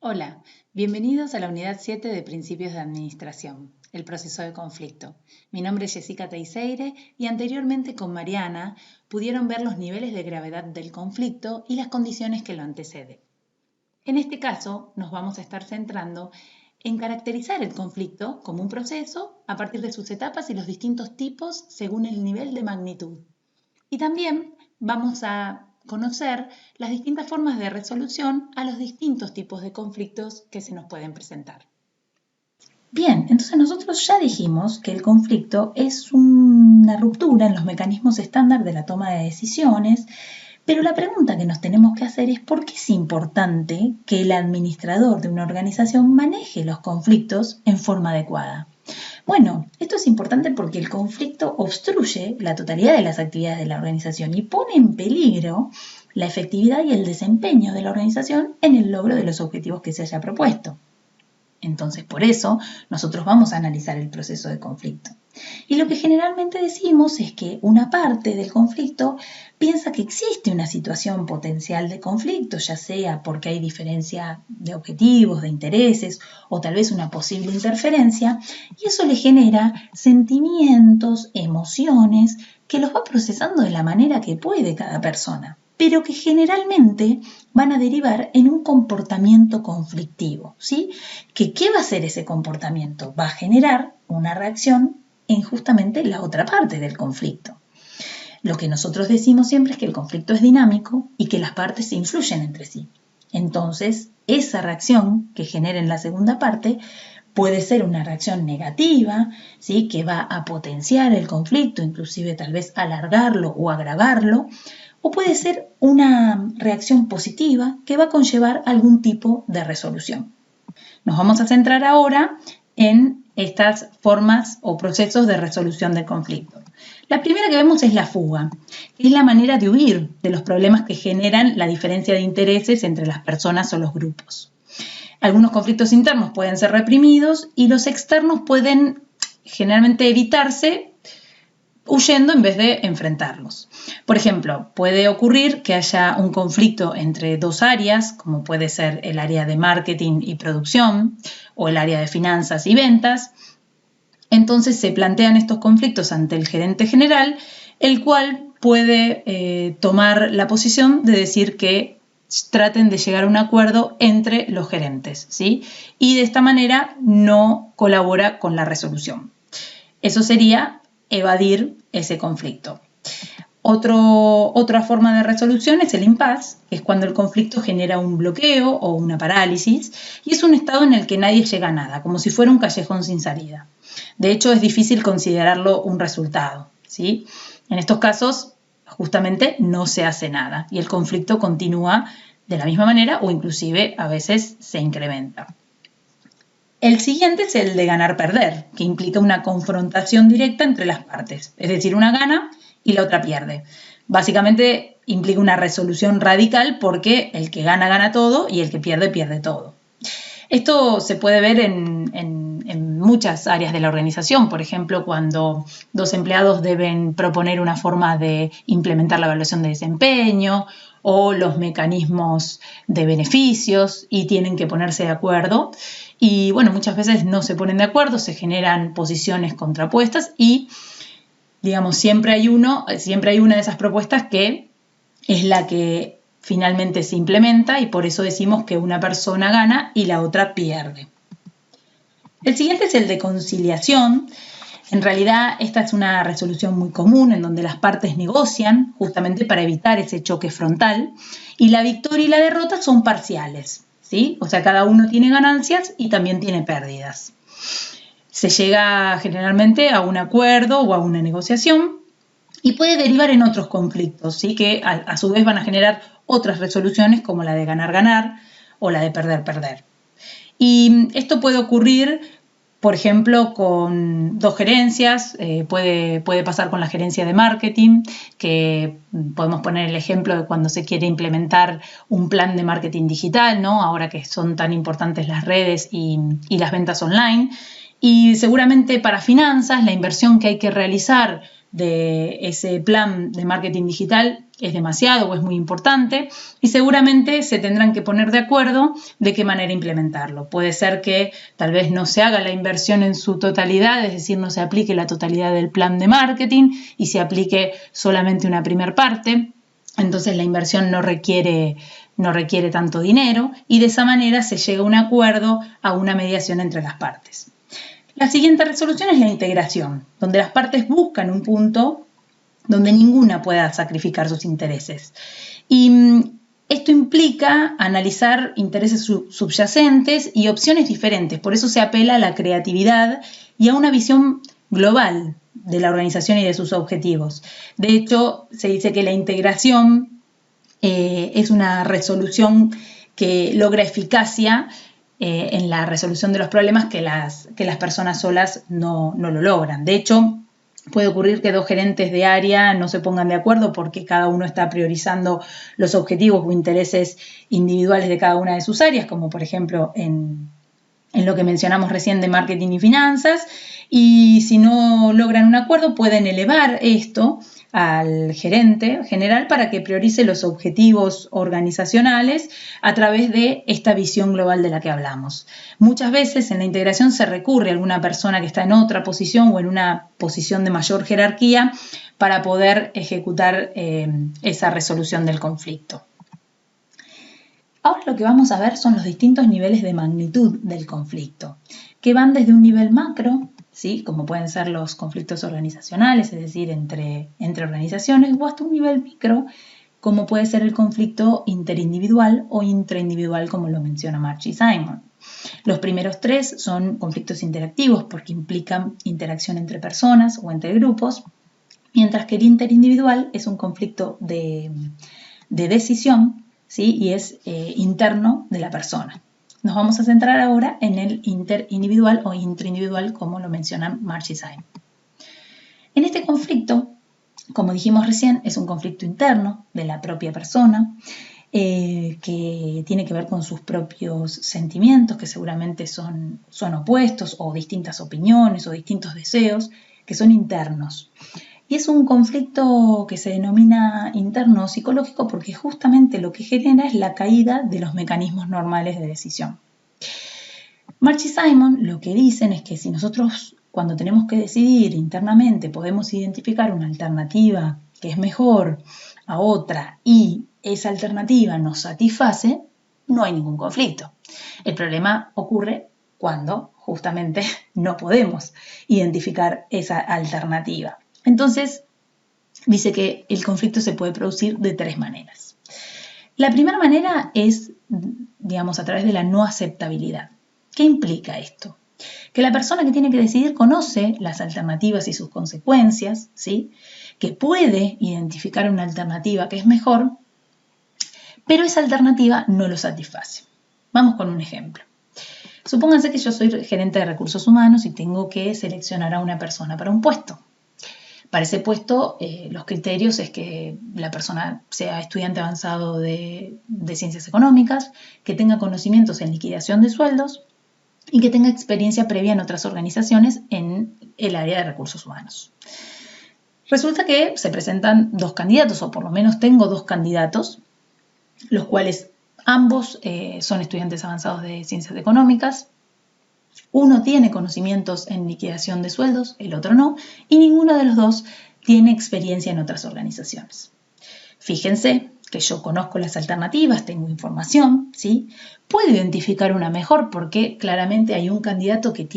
Hola, bienvenidos a la unidad 7 de Principios de Administración, el proceso de conflicto. Mi nombre es Jessica Teixeira y anteriormente con Mariana pudieron ver los niveles de gravedad del conflicto y las condiciones que lo anteceden. En este caso nos vamos a estar centrando en caracterizar el conflicto como un proceso a partir de sus etapas y los distintos tipos según el nivel de magnitud. Y también vamos a conocer las distintas formas de resolución a los distintos tipos de conflictos que se nos pueden presentar. Bien, entonces nosotros ya dijimos que el conflicto es una ruptura en los mecanismos estándar de la toma de decisiones, pero la pregunta que nos tenemos que hacer es ¿por qué es importante que el administrador de una organización maneje los conflictos en forma adecuada? Bueno, esto es importante porque el conflicto obstruye la totalidad de las actividades de la organización y pone en peligro la efectividad y el desempeño de la organización en el logro de los objetivos que se haya propuesto. Entonces, por eso, nosotros vamos a analizar el proceso de conflicto. Y lo que generalmente decimos es que una parte del conflicto piensa que existe una situación potencial de conflicto, ya sea porque hay diferencia de objetivos, de intereses o tal vez una posible interferencia, y eso le genera sentimientos, emociones, que los va procesando de la manera que puede cada persona, pero que generalmente van a derivar en un comportamiento conflictivo, ¿sí? ¿Qué va a hacer ese comportamiento? Va a generar una reacción en justamente la otra parte del conflicto. Lo que nosotros decimos siempre es que el conflicto es dinámico y que las partes se influyen entre sí. Entonces, esa reacción que genera en la segunda parte puede ser una reacción negativa, ¿sí? Que va a potenciar el conflicto, inclusive tal vez alargarlo o agravarlo, o puede ser una reacción positiva que va a conllevar algún tipo de resolución. Nos vamos a centrar ahora en estas formas o procesos de resolución del conflicto. La primera que vemos es la fuga, que es la manera de huir de los problemas que generan la diferencia de intereses entre las personas o los grupos. Algunos conflictos internos pueden ser reprimidos y los externos pueden generalmente evitarse huyendo en vez de enfrentarlos. Por ejemplo, puede ocurrir que haya un conflicto entre dos áreas, como puede ser el área de marketing y producción o el área de finanzas y ventas. Entonces se plantean estos conflictos ante el gerente general, el cual puede tomar la posición de decir que traten de llegar a un acuerdo entre los gerentes, ¿sí? Y de esta manera no colabora con la resolución. Eso sería evadir ese conflicto. Otra forma de resolución es el impasse, que es cuando el conflicto genera un bloqueo o una parálisis y es un estado en el que nadie llega a nada, como si fuera un callejón sin salida. De hecho, es difícil considerarlo un resultado, ¿sí? En estos casos, justamente no se hace nada y el conflicto continúa de la misma manera o inclusive a veces se incrementa. El siguiente es el de ganar-perder, que implica una confrontación directa entre las partes, es decir, una gana y la otra pierde. Básicamente implica una resolución radical porque el que gana, gana todo y el que pierde, pierde todo. Esto se puede ver en muchas áreas de la organización, por ejemplo, cuando dos empleados deben proponer una forma de implementar la evaluación de desempeño o los mecanismos de beneficios y tienen que ponerse de acuerdo. Y bueno, muchas veces no se ponen de acuerdo, se generan posiciones contrapuestas y, digamos, siempre hay una de esas propuestas que es la que finalmente se implementa y por eso decimos que una persona gana y la otra pierde. El siguiente es el de conciliación. En realidad, esta es una resolución muy común en donde las partes negocian justamente para evitar ese choque frontal y la victoria y la derrota son parciales, ¿sí? O sea, cada uno tiene ganancias y también tiene pérdidas. Se llega generalmente a un acuerdo o a una negociación y puede derivar en otros conflictos, ¿sí? Que a su vez van a generar otras resoluciones como la de ganar-ganar o la de perder-perder. Y esto puede ocurrir, por ejemplo, con dos gerencias, puede pasar con la gerencia de marketing, que podemos poner el ejemplo de cuando se quiere implementar un plan de marketing digital, ¿no? Ahora que son tan importantes las redes y las ventas online. Y seguramente para finanzas, la inversión que hay que realizar de ese plan de marketing digital es demasiado o es muy importante y seguramente se tendrán que poner de acuerdo de qué manera implementarlo. Puede ser que tal vez no se haga la inversión en su totalidad, es decir, no se aplique la totalidad del plan de marketing y se aplique solamente una primera parte. Entonces la inversión no requiere tanto dinero y de esa manera se llega a un acuerdo, a una mediación entre las partes. La siguiente resolución es la integración, donde las partes buscan un punto donde ninguna pueda sacrificar sus intereses. Y esto implica analizar intereses subyacentes y opciones diferentes, por eso se apela a la creatividad y a una visión global de la organización y de sus objetivos. De hecho, se dice que la integración es una resolución que logra eficacia en la resolución de los problemas que las personas solas no lo logran. De hecho, puede ocurrir que dos gerentes de área no se pongan de acuerdo porque cada uno está priorizando los objetivos o intereses individuales de cada una de sus áreas, como por ejemplo en lo que mencionamos recién de marketing y finanzas, y si no logran un acuerdo pueden elevar esto al gerente general para que priorice los objetivos organizacionales a través de esta visión global de la que hablamos. Muchas veces en la integración se recurre a alguna persona que está en otra posición o en una posición de mayor jerarquía para poder ejecutar esa resolución del conflicto. Ahora lo que vamos a ver son los distintos niveles de magnitud del conflicto, que van desde un nivel macro, ¿sí? Como pueden ser los conflictos organizacionales, es decir, entre organizaciones, o hasta un nivel micro, como puede ser el conflicto interindividual o intraindividual, como lo menciona Marchi Simon. Los primeros tres son conflictos interactivos porque implican interacción entre personas o entre grupos, mientras que el interindividual es un conflicto de decisión, ¿sí? Y es interno de la persona. Nos vamos a centrar ahora en el interindividual o intraindividual, como lo menciona Marchi y Simon. En este conflicto, como dijimos recién, es un conflicto interno de la propia persona, que tiene que ver con sus propios sentimientos, que seguramente son opuestos, o distintas opiniones, o distintos deseos, que son internos. Y es un conflicto que se denomina interno psicológico porque justamente lo que genera es la caída de los mecanismos normales de decisión. Marchi y Simon lo que dicen es que si nosotros cuando tenemos que decidir internamente podemos identificar una alternativa que es mejor a otra y esa alternativa nos satisface, no hay ningún conflicto. El problema ocurre cuando justamente no podemos identificar esa alternativa. Entonces, dice que el conflicto se puede producir de tres maneras. La primera manera es, digamos, a través de la no aceptabilidad. ¿Qué implica esto? Que la persona que tiene que decidir conoce las alternativas y sus consecuencias, ¿sí? Que puede identificar una alternativa que es mejor, pero esa alternativa no lo satisface. Vamos con un ejemplo. Supónganse que yo soy gerente de recursos humanos y tengo que seleccionar a una persona para un puesto. Para ese puesto, los criterios es que la persona sea estudiante avanzado de ciencias económicas, que tenga conocimientos en liquidación de sueldos y que tenga experiencia previa en otras organizaciones en el área de recursos humanos. Resulta que se presentan dos candidatos, o por lo menos tengo dos candidatos, los cuales ambos son estudiantes avanzados de ciencias económicas. Uno tiene conocimientos en liquidación de sueldos, el otro no, y ninguno de los dos tiene experiencia en otras organizaciones. Fíjense que yo conozco las alternativas, tengo información, ¿sí? Puedo identificar una mejor porque claramente hay un candidato que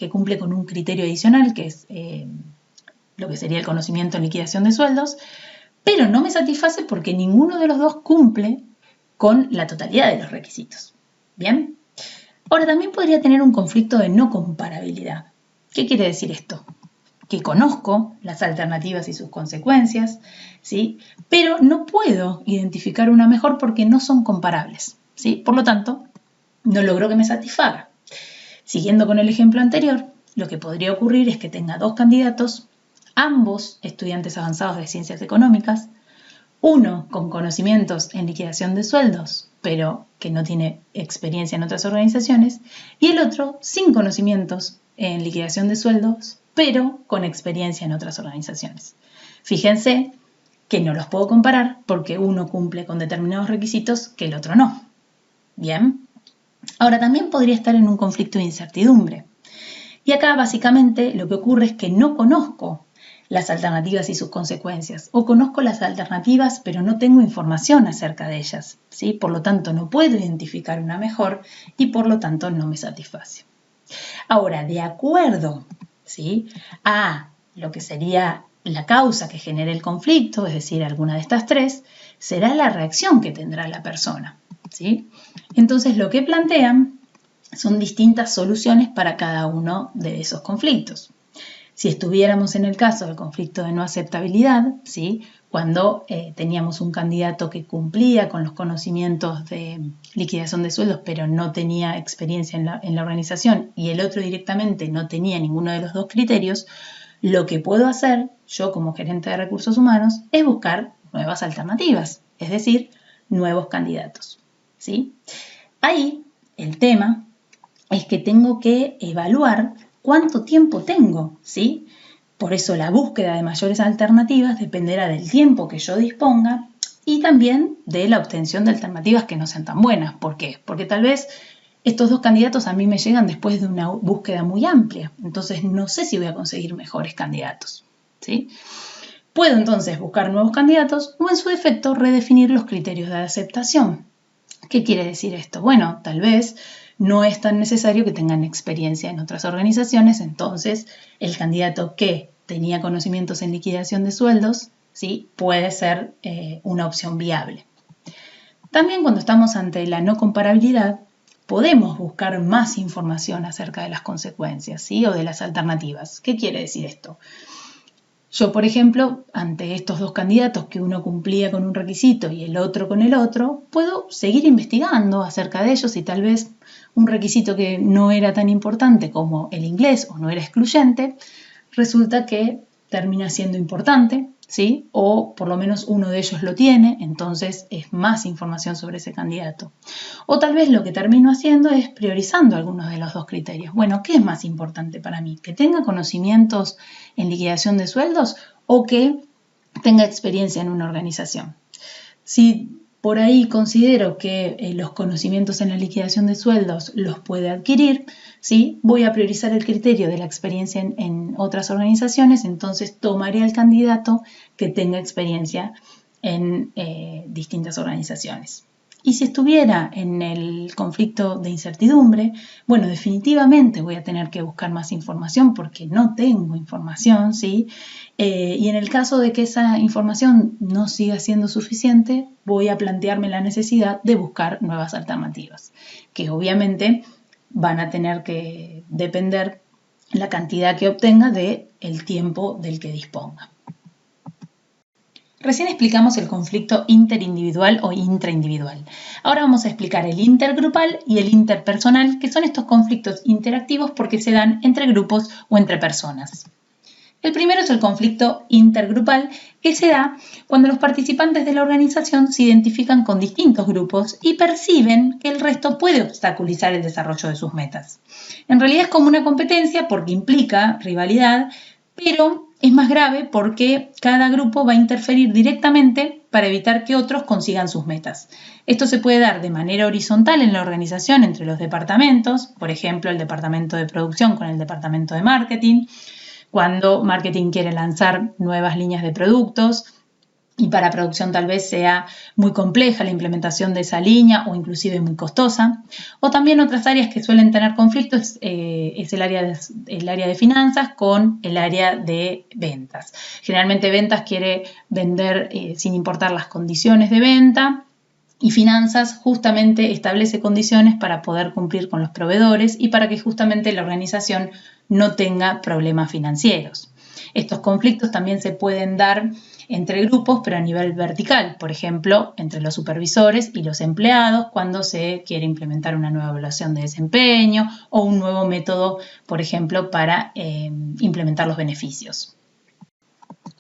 cumple con un criterio adicional, que es lo que sería el conocimiento en liquidación de sueldos, pero no me satisface porque ninguno de los dos cumple con la totalidad de los requisitos. ¿Bien? Ahora, también podría tener un conflicto de no comparabilidad. ¿Qué quiere decir esto? Que conozco las alternativas y sus consecuencias, ¿sí? Pero no puedo identificar una mejor porque no son comparables, ¿sí? Por lo tanto, no logro que me satisfaga. Siguiendo con el ejemplo anterior, lo que podría ocurrir es que tenga dos candidatos, ambos estudiantes avanzados de ciencias económicas, uno con conocimientos en liquidación de sueldos, pero que no tiene experiencia en otras organizaciones, y el otro sin conocimientos en liquidación de sueldos, pero con experiencia en otras organizaciones. Fíjense que no los puedo comparar porque uno cumple con determinados requisitos que el otro no. Bien. Ahora también podría estar en un conflicto de incertidumbre. Y acá básicamente lo que ocurre es que no conozco las alternativas y sus consecuencias, o conozco las alternativas pero no tengo información acerca de ellas, ¿sí? Por lo tanto no puedo identificar una mejor y por lo tanto no me satisface. Ahora, de acuerdo, ¿sí?, a lo que sería la causa que genere el conflicto, es decir, alguna de estas tres, será la reacción que tendrá la persona, ¿sí? Entonces lo que plantean son distintas soluciones para cada uno de esos conflictos. Si estuviéramos en el caso del conflicto de no aceptabilidad, ¿sí?, cuando teníamos un candidato que cumplía con los conocimientos de liquidación de sueldos, pero no tenía experiencia en la organización, y el otro directamente no tenía ninguno de los dos criterios, lo que puedo hacer yo como gerente de recursos humanos es buscar nuevas alternativas, es decir, nuevos candidatos, ¿sí? Ahí el tema es que tengo que evaluar cuánto tiempo tengo, ¿sí? Por eso la búsqueda de mayores alternativas dependerá del tiempo que yo disponga y también de la obtención de alternativas que no sean tan buenas. ¿Por qué? Porque tal vez estos dos candidatos a mí me llegan después de una búsqueda muy amplia, entonces no sé si voy a conseguir mejores candidatos, ¿sí? Puedo entonces buscar nuevos candidatos o en su defecto redefinir los criterios de aceptación. ¿Qué quiere decir esto? Bueno, tal vez no es tan necesario que tengan experiencia en otras organizaciones, entonces el candidato que tenía conocimientos en liquidación de sueldos, ¿sí?, puede ser una opción viable. También cuando estamos ante la no comparabilidad, podemos buscar más información acerca de las consecuencias, ¿sí?, o de las alternativas. ¿Qué quiere decir esto? Yo, por ejemplo, ante estos dos candidatos que uno cumplía con un requisito y el otro con el otro, puedo seguir investigando acerca de ellos y tal vez un requisito que no era tan importante como el inglés o no era excluyente, resulta que termina siendo importante, ¿sí? O por lo menos uno de ellos lo tiene, entonces es más información sobre ese candidato. O tal vez lo que termino haciendo es priorizando algunos de los dos criterios. Bueno, ¿qué es más importante para mí? ¿Que tenga conocimientos en liquidación de sueldos o que tenga experiencia en una organización? Si por ahí considero que los conocimientos en la liquidación de sueldos los puede adquirir, ¿sí?, voy a priorizar el criterio de la experiencia en otras organizaciones, entonces tomaré al candidato que tenga experiencia en distintas organizaciones. Y si estuviera en el conflicto de incertidumbre, bueno, definitivamente voy a tener que buscar más información porque no tengo información, ¿sí? Y en el caso de que esa información no siga siendo suficiente, voy a plantearme la necesidad de buscar nuevas alternativas, que obviamente van a tener que depender la cantidad que obtenga del tiempo del que disponga. Recién explicamos el conflicto interindividual o intraindividual. Ahora vamos a explicar el intergrupal y el interpersonal, que son estos conflictos interactivos porque se dan entre grupos o entre personas. El primero es el conflicto intergrupal, que se da cuando los participantes de la organización se identifican con distintos grupos y perciben que el resto puede obstaculizar el desarrollo de sus metas. En realidad es como una competencia porque implica rivalidad, pero es más grave porque cada grupo va a interferir directamente para evitar que otros consigan sus metas. Esto se puede dar de manera horizontal en la organización entre los departamentos, por ejemplo, el departamento de producción con el departamento de marketing, cuando marketing quiere lanzar nuevas líneas de productos y para producción tal vez sea muy compleja la implementación de esa línea o inclusive muy costosa. O también otras áreas que suelen tener conflictos es el área de finanzas con el área de ventas. Generalmente ventas quiere vender sin importar las condiciones de venta, y finanzas justamente establece condiciones para poder cumplir con los proveedores y para que justamente la organización no tenga problemas financieros. Estos conflictos también se pueden dar entre grupos, pero a nivel vertical, por ejemplo, entre los supervisores y los empleados cuando se quiere implementar una nueva evaluación de desempeño o un nuevo método, por ejemplo, para implementar los beneficios.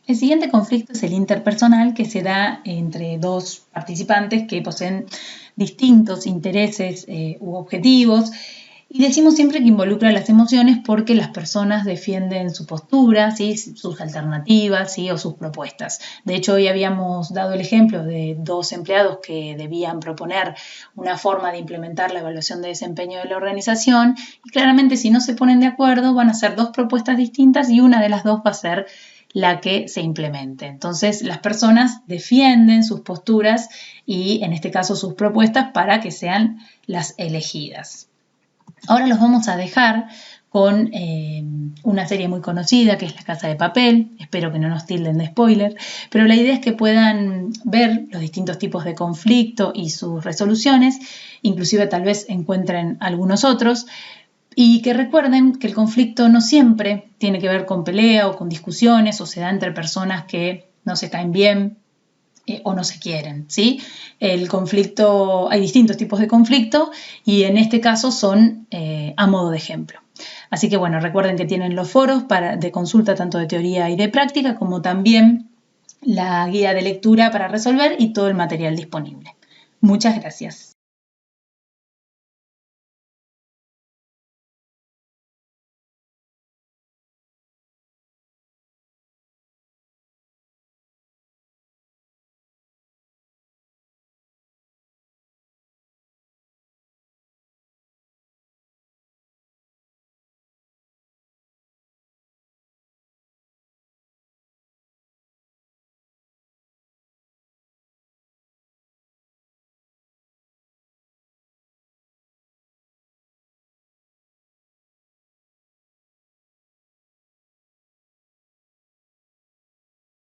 El siguiente conflicto es el interpersonal, que se da entre dos participantes que poseen distintos intereses u objetivos Y decimos siempre que involucra las emociones porque las personas defienden su postura, ¿sí? Sus alternativas, ¿sí? O sus propuestas. De hecho, hoy habíamos dado el ejemplo de dos empleados que debían proponer una forma de implementar la evaluación de desempeño de la organización y claramente si no se ponen de acuerdo van a ser dos propuestas distintas y una de las dos va a ser la que se implemente. Entonces, las personas defienden sus posturas y, en este caso, sus propuestas para que sean las elegidas. Ahora los vamos a dejar con una serie muy conocida que es La Casa de Papel. Espero que no nos tilden de spoiler, pero la idea es que puedan ver los distintos tipos de conflicto y sus resoluciones, inclusive tal vez encuentren algunos otros, y que recuerden que el conflicto no siempre tiene que ver con pelea o con discusiones o se da entre personas que no se caen bien o no se quieren, ¿sí? El conflicto, hay distintos tipos de conflicto y en este caso son a modo de ejemplo. Así que bueno, recuerden que tienen los foros de consulta tanto de teoría y de práctica como también la guía de lectura para resolver y todo el material disponible. Muchas gracias.